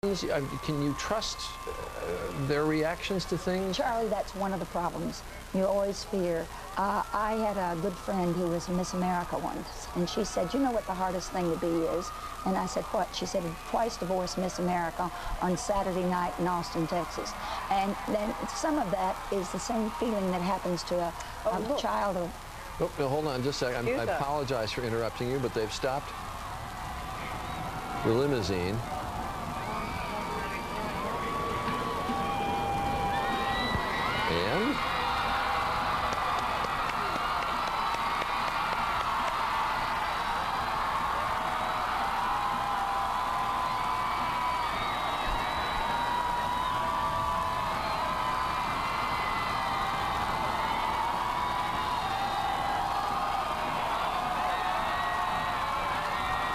Can you trust their reactions to things? Charlie, that's one of the problems. You always fear. I had a good friend who was Miss America once, and she said, you know what the hardest thing to be is? And I said, what? She said, twice divorced Miss America on Saturday night in Austin, Texas. And then some of that is the same feeling that happens to a child. Oh, no, hold on just a second. I apologize for interrupting you, but they've stopped the limousine.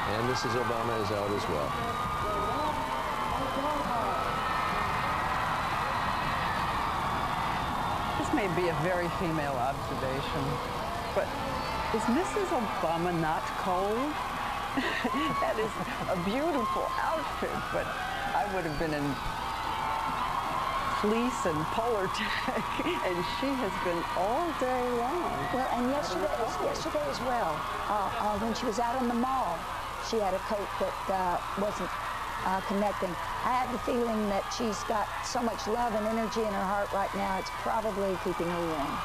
And Mrs. Obama is out as well. This may be a very female observation, but is Mrs. Obama not cold? That is a beautiful outfit, but I would have been in fleece and polar tech, and she has been all day long. Well, and yesterday as well, when she was out in the mall, she had a coat that wasn't connecting. I have the feeling that she's got so much love and energy in her heart right now, it's probably keeping her warm.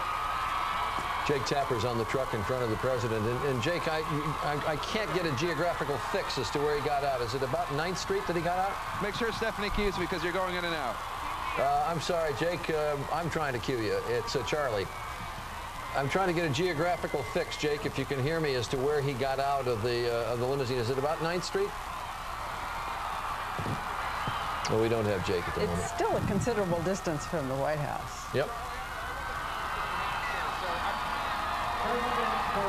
Jake Tapper's on the truck in front of the president. And Jake, I can't get a geographical fix as to where he got out. Is it about 9th Street that he got out? Make sure Stephanie cues because you're going in and out. I'm sorry, Jake. I'm trying to cue you. It's Charlie. I'm trying to get a geographical fix, Jake, if you can hear me, as to where he got out of the limousine. Is it about 9th Street? Well, we don't have Jake at the moment. It's still a considerable distance from the White House. Yep.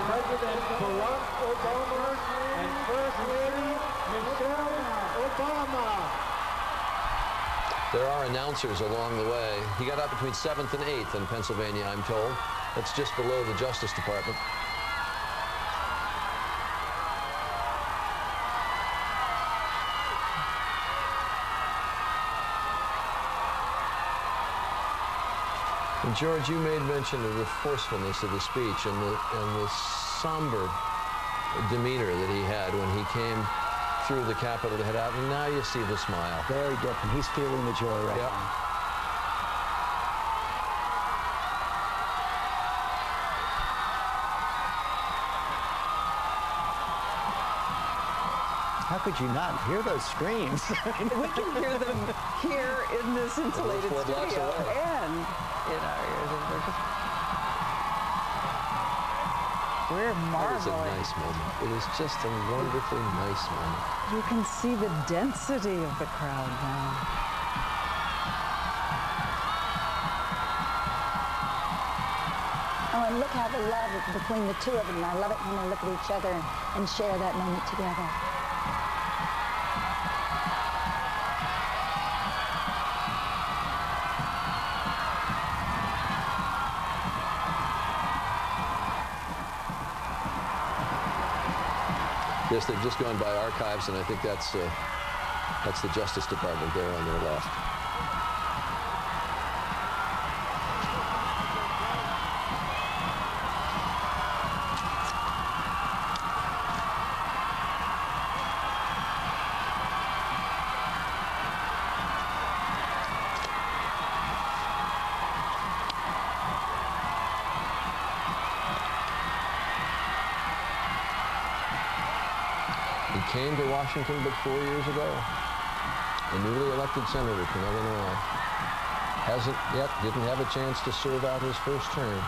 President Barack Obama and First Lady Michelle Obama. There are announcers along the way. He got out between 7th and 8th in Pennsylvania, I'm told. That's just below the Justice Department. And George, you made mention of the forcefulness of the speech and the somber demeanor that he had when he came through the Capitol to head out, and now you see the smile. Very different. He's feeling the joy right now. How could you not hear those screams? We can hear them here in this insulated studio and in our ears. We're marveling. That is a nice moment. It is just a wonderfully nice moment. You can see the density of the crowd now. Oh, and look how the love between the two of them. I love it when they look at each other and share that moment together. Yes, they've just gone by archives, and I think that's the Justice Department there on their left. He came to Washington but 4 years ago, a newly elected senator from Illinois. Didn't have a chance to serve out his first term.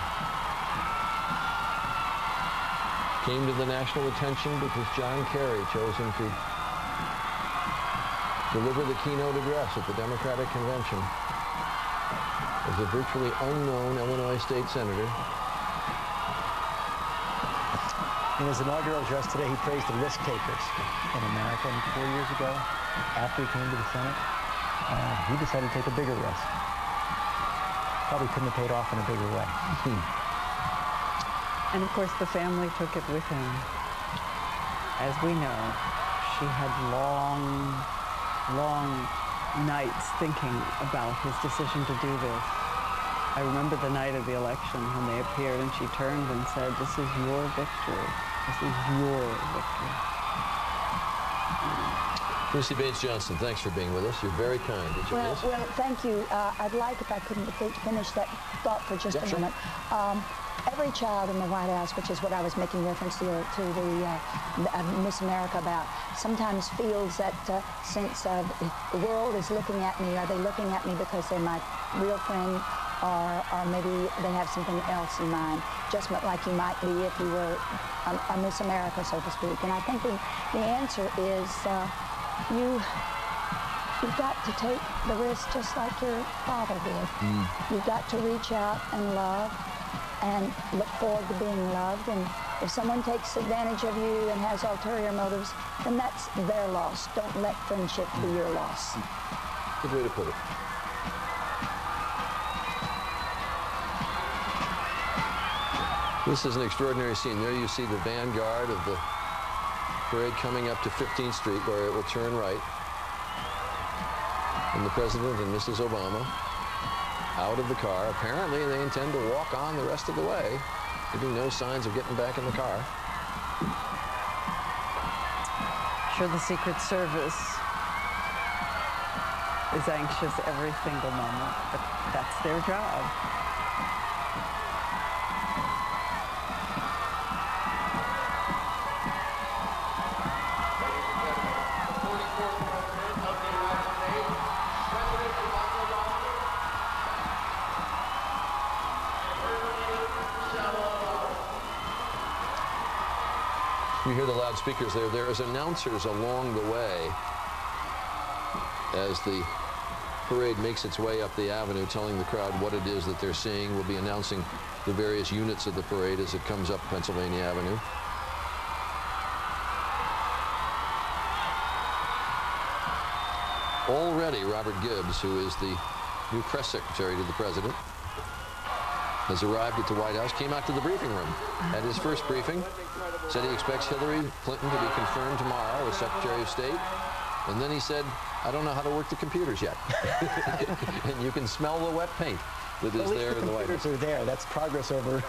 Came to the national attention because John Kerry chose him to deliver the keynote address at the Democratic Convention as a virtually unknown Illinois state senator. In his inaugural address today, he praised the risk takers in America. And 4 years ago, after he came to the Senate, he decided to take a bigger risk. Probably couldn't have paid off in a bigger way. And of course, the family took it with him. As we know, she had long nights thinking about his decision to do this. I remember the night of the election when they appeared and she turned and said, "This is your victory. This is your victory." Lucy Bates Johnson, thanks for being with us. You're very kind. Did you miss? Well, thank you. I'd like, if I couldn't finish that thought for just a moment. Every child in the White House, which is what I was making reference to the Miss America about, sometimes feels that sense of, if the world is looking at me, are they looking at me because they're my real friend, or maybe they have something else in mind, just like you might be if you were a Miss America, so to speak. And I think the answer is you've got to take the risk just like your father did. You've got to reach out and love and look forward to being loved. And if someone takes advantage of you and has ulterior motives, then that's their loss. Don't let friendship be your loss. Good way to put it. This is an extraordinary scene. There you see the vanguard of the parade coming up to 15th Street, where it will turn right. And the President and Mrs. Obama out of the car. Apparently, they intend to walk on the rest of the way, giving no signs of getting back in the car. Sure, the Secret Service is anxious every single moment, but that's their job. You hear the loudspeakers there. There is announcers along the way as the parade makes its way up the avenue, telling the crowd what it is that they're seeing. We'll be announcing the various units of the parade as it comes up Pennsylvania Avenue. Already, Robert Gibbs, who is the new press secretary to the president, has arrived at the White House, came out to the briefing room at his first briefing, said he expects Hillary Clinton to be confirmed tomorrow as Secretary of State. And then he said, "I don't know how to work the computers yet." And you can smell the wet paint that is there in the White House. The computers are there. That's progress over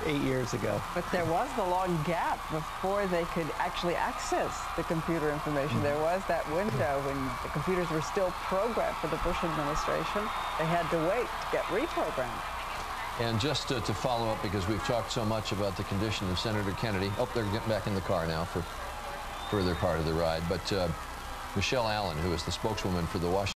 8 years ago. But there was the long gap before they could actually access the computer information. There was that window when the computers were still programmed for the Bush administration. They had to wait to get reprogrammed. And just to follow up, because we've talked so much about the condition of Senator Kennedy. Oh, they're getting back in the car now for further part of the ride. But Michelle Allen, who is the spokeswoman for the Washington